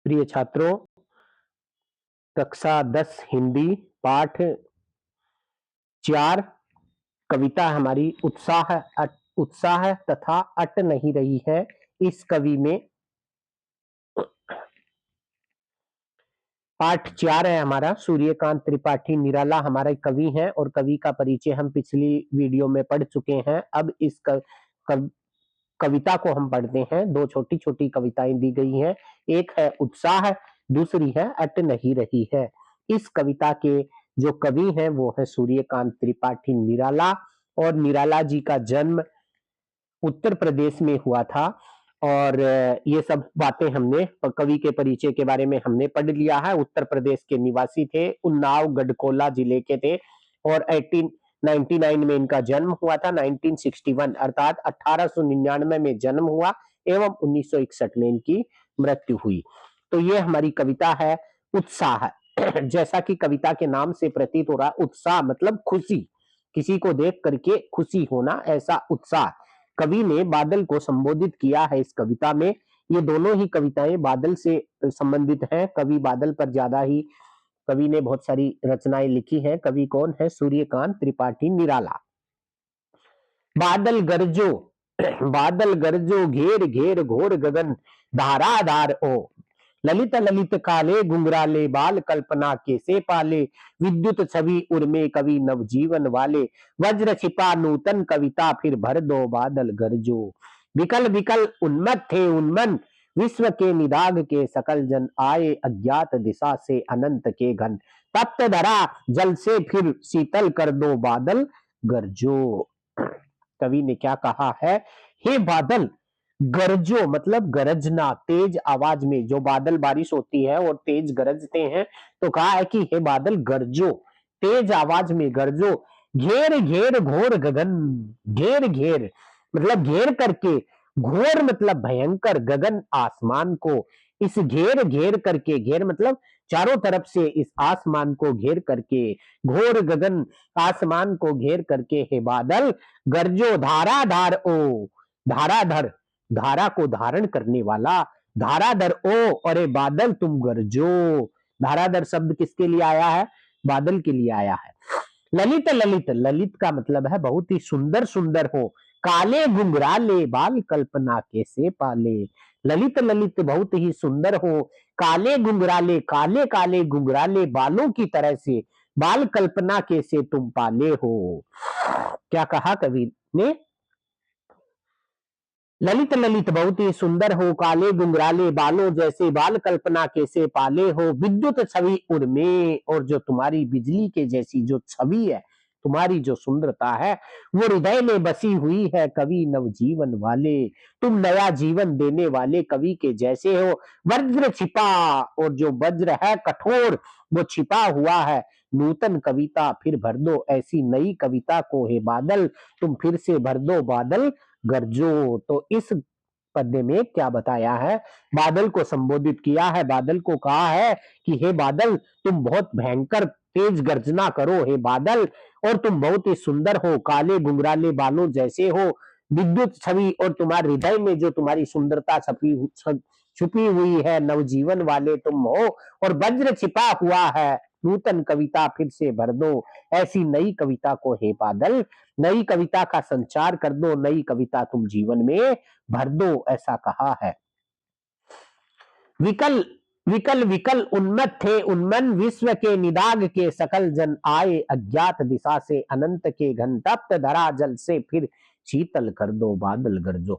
प्रिय छात्रों, कक्षा 10 हिंदी पाठ 4 कविता हमारी उत्साह तथा अट नहीं रही है। इस कवि में पाठ 4 है हमारा। सूर्यकांत त्रिपाठी निराला हमारे कवि हैं और कवि का परिचय हम पिछली वीडियो में पढ़ चुके हैं। अब इस कविता को हम पढ़ते हैं। दो छोटी छोटी कविताएं दी गई हैं, एक है उत्साह, दूसरी है अट नहीं रही है। इस कविता के जो कवि हैं वो है सूर्यकांत त्रिपाठी निराला, और निराला जी का जन्म उत्तर प्रदेश में हुआ था। और ये सब बातें हमने कवि के परिचय के बारे में हमने पढ़ लिया है। उत्तर प्रदेश के निवासी थे, उन्नाव गढ़कोला जिले के थे, और 1899 में इनका जन्म हुआ था। 1961 अर्थात 1899 में जन्म हुआ एवं 1961 में इनकी मृत्यु हुई। तो ये हमारी कविता है उत्साह। जैसा कि कविता के नाम से प्रतीत हो रहा, उत्साह मतलब खुशी, किसी को देख करके खुशी होना, ऐसा उत्साह। कवि ने बादल को संबोधित किया है इस कविता में। ये दोनों ही कविताएं बादल से संबंधित हैं। कवि बादल पर ज्यादा ही कवि ने बहुत सारी रचनाएं लिखी हैं। कवि कौन है? सूर्यकांत त्रिपाठी निराला। बादल गरजो बादल गरजो घेर घेर घोर गगन धाराधार ओ, ललित ललित काले घुंघराले बाल कल्पना के से पाले, विद्युत छवि उर्मे कवि नवजीवन वाले, वज्र छिपा नूतन कविता फिर भर दो बादल गरजो, विकल विकल उन्मत्त थे उन्मन विश्व के निदाग के सकल जन, आए अज्ञात दिशा से अनंत के घन, तप्त धरा जल से फिर शीतल कर दो बादल गरजो। कवि ने क्या कहा है? हे बादल गरजो मतलब गरजना, तेज आवाज में। जो बादल बारिश होती है और तेज गरजते हैं, तो कहा है कि हे बादल गरजो, तेज आवाज में गरजो। घेर घेर घोर गगन, घेर घेर मतलब घेर करके, घोर मतलब भयंकर, गगन आसमान को। इस घेर घेर करके, घेर मतलब चारों तरफ से इस आसमान को घेर करके, घोर गगन आसमान को घेर करके, हे बादल गरजो धाराधार ओ, धाराधर धारा को धारण करने वाला, धाराधर ओ, अरे बादल तुम गरजो। धाराधर शब्द किसके लिए आया है? बादल के लिए आया है। ललित ललित, ललित का मतलब है बहुत ही सुंदर सुंदर हो। काले घुंघराले बाल कल्पना कैसे पाले, ललित ललित बहुत ही सुंदर हो, काले घुंघराले काले काले घुंघराले बालों की तरह से, बाल कल्पना कैसे तुम पाले हो। क्या कहा कवि ने? ललित ललित बहुत ही सुंदर हो, काले गुंगराले बालों जैसे बाल कल्पना कैसे पाले हो, विद्युत छवि उर्मे, और जो तुम्हारी बिजली के जैसी जो छवि है, तुम्हारी जो सुंदरता है, वो हृदय में बसी हुई है कवि नवजीवन वाले, तुम नया जीवन देने वाले कवि के जैसे हो। वज्र छिपा, और जो वज्र है कठोर, वो छिपा हुआ है। नूतन कविता फिर भर दो, ऐसी नई कविता को हे बादल तुम फिर से भर दो बादल गरजो। तो इस पद्य में क्या बताया है? बादल को संबोधित किया है। बादल को कहा है कि हे बादल तुम बहुत भयंकर तेज गर्जना करो हे बादल, और तुम बहुत ही सुंदर हो, काले गुंगराले बालों जैसे हो, विद्युत छवि, और तुम्हारे हृदय में जो तुम्हारी सुंदरता छुपी हुई है, नवजीवन वाले तुम हो, और वज्र छिपा हुआ है। नूतन कविता फिर से भर दो, ऐसी नई कविता को हे बादल, नई कविता का संचार कर दो, नई कविता तुम जीवन में भर दो, ऐसा कहा है। विकल विकल विकल उन्मत्त थे उन्मन विश्व के निदाग के सकल जन, आए अज्ञात दिशा से अनंत के घन, तप्त धरा जल से फिर शीतल कर दो बादल गरजो।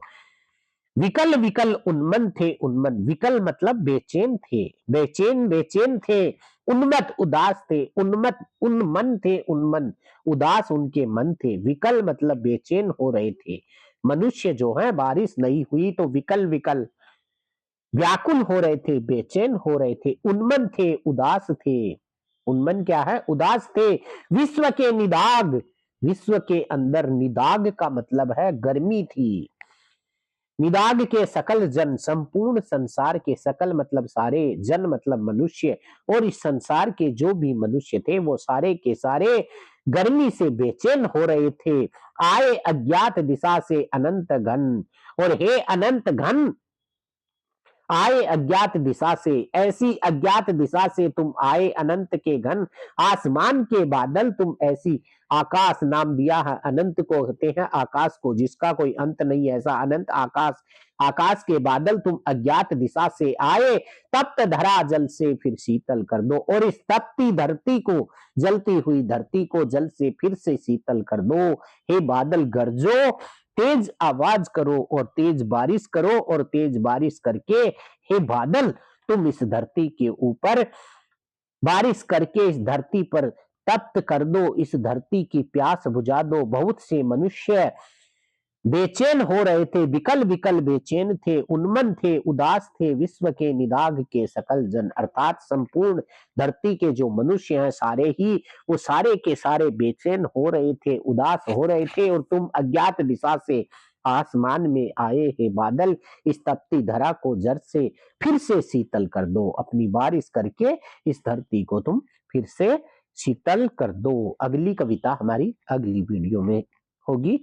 विकल विकल उन्मन थे उन्मन, विकल मतलब बेचैन थे, बेचैन बेचैन थे, उन्मत्त उदास थे, उन्मत्त उन्मन थे उन्मन, उदास उनके मन थे। विकल मतलब बेचैन हो रहे थे। मनुष्य जो है, बारिश नहीं हुई तो विकल विकल व्याकुल हो रहे थे, बेचैन हो रहे थे, उन्मन थे, उदास थे। उन्मन क्या है? उदास थे। विश्व के निदाग, विश्व के अंदर निदाग का मतलब है गर्मी थी। निदाग के सकल जन, संपूर्ण संसार के, सकल मतलब सारे, जन मतलब मनुष्य, और इस संसार के जो भी मनुष्य थे वो सारे के सारे गर्मी से बेचैन हो रहे थे। आए अज्ञात दिशा से अनंत घन, और हे अनंत घन आए अज्ञात दिशा से, ऐसी अज्ञात दिशा से तुम आए अनंत के घन आसमान के बादल तुम ऐसी। आकाश नाम दिया है अनंत को, होते हैं आकाश को जिसका कोई अंत नहीं है, ऐसा अनंत आकाश। आकाश के बादल तुम अज्ञात दिशा से आए, तप्त धरा जल से फिर शीतल कर दो, और इस तपती धरती को, जलती हुई धरती को जल से फिर से शीतल कर दो। हे बादल गरजो, तेज आवाज करो और तेज बारिश करो, और तेज बारिश करके हे बादल तुम इस धरती के ऊपर बारिश करके इस धरती पर तप्त कर दो, इस धरती की प्यास बुझा दो। बहुत से मनुष्य बेचैन हो रहे थे, विकल विकल बेचैन थे, उन्मन थे, उदास थे, विश्व के निदाग के सकल जन, अर्थात संपूर्ण धरती के जो मनुष्य हैं सारे ही, वो सारे के सारे बेचैन हो रहे थे, उदास हो रहे थे, और तुम अज्ञात दिशा से आसमान में आए हे बादल, इस तपती धरा को जड़ से फिर से शीतल कर दो, अपनी बारिश करके इस धरती को तुम फिर से शीतल कर दो। अगली कविता हमारी अगली वीडियो में होगी।